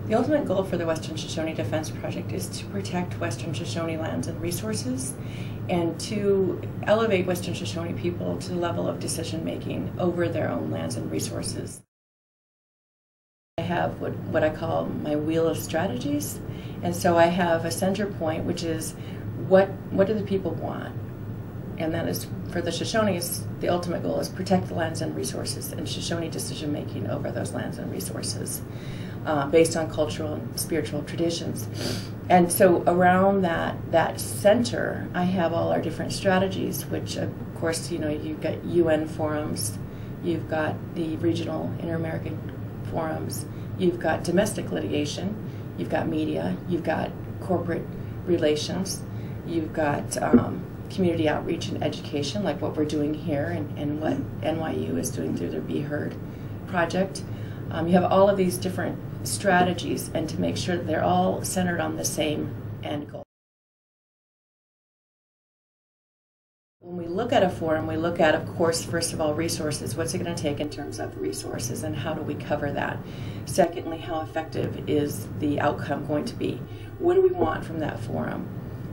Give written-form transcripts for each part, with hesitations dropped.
The ultimate goal for the Western Shoshone Defense Project is to protect Western Shoshone lands and resources and to elevate Western Shoshone people to the level of decision making over their own lands and resources. I have what I call my wheel of strategies, and so I have a center point, which is what do the people want? And that is, for the Shoshones, the ultimate goal is protect the lands and resources and Shoshone decision making over those lands and resources based on cultural and spiritual traditions. And so around that center, I have all our different strategies, which of course, you've got UN forums, you've got the regional inter-American forums, you've got domestic litigation, you've got media, you've got corporate relations, you've got community outreach and education, like what we're doing here and what NYU is doing through their Be Heard project. You have all of these different strategies, and to make sure that they're all centered on the same end goal. When we look at a forum, we look at, of course, first of all, resources. What's it going to take in terms of resources, and how do we cover that? Secondly, how effective is the outcome going to be? What do we want from that forum?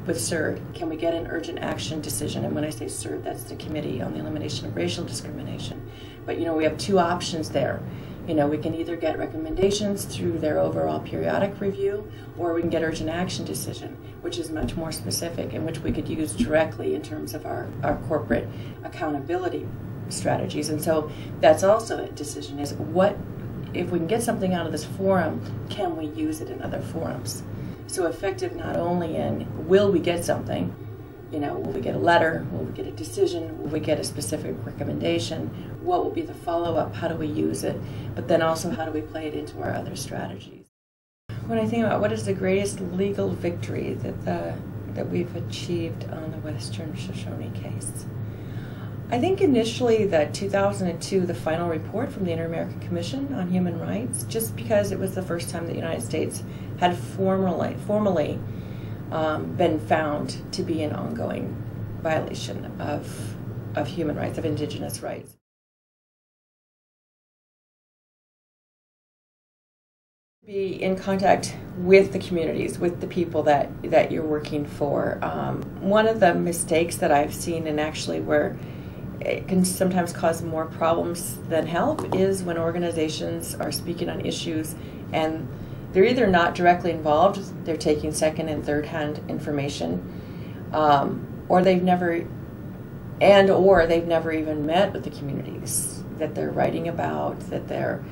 With CERD, can we get an urgent action decision? And when I say CERD, that's the Committee on the Elimination of Racial Discrimination. But we have two options there. We can either get recommendations through their overall periodic review, or we can get urgent action decision, which is much more specific and which we could use directly in terms of our corporate accountability strategies. And so that's also a decision, is what, if we can get something out of this forum, can we use it in other forums? So effective not only in, will we get something, will we get a letter, will we get a decision, will we get a specific recommendation, what will be the follow-up, how do we use it, but then also how do we play it into our other strategies. When I think about what is the greatest legal victory that we've achieved on the Western Shoshone case, I think initially the 2002, the final report from the Inter-American Commission on Human Rights, just because it was the first time the United States had formally been found to be an ongoing violation of human rights, of indigenous rights. Be in contact with the communities, with the people that you're working for. One of the mistakes that I've seen, and actually where it can sometimes cause more problems than help, is when organizations are speaking on issues and they're either not directly involved, they're taking second and third hand information, or they've never even met with the communities that they're writing about, that they're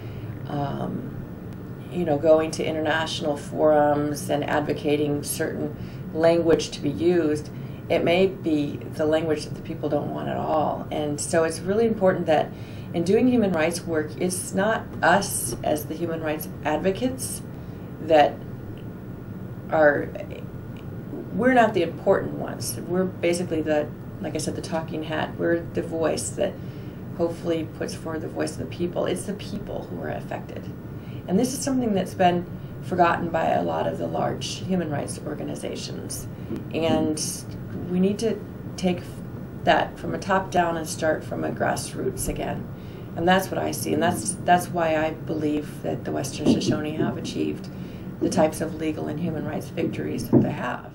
going to international forums and advocating certain language to be used. It may be the language that the people don't want at all. And so it's really important that in doing human rights work, it's not us as the human rights advocates that we're not the important ones. We're basically like I said, the talking hat. We're the voice that hopefully puts forward the voice of the people. It's the people who are affected. And this is something that's been forgotten by a lot of the large human rights organizations. And we need to take that from a top down and start from a grassroots again. And that's what I see. And that's why I believe that the Western Shoshone have achieved the types of legal and human rights victories that they have.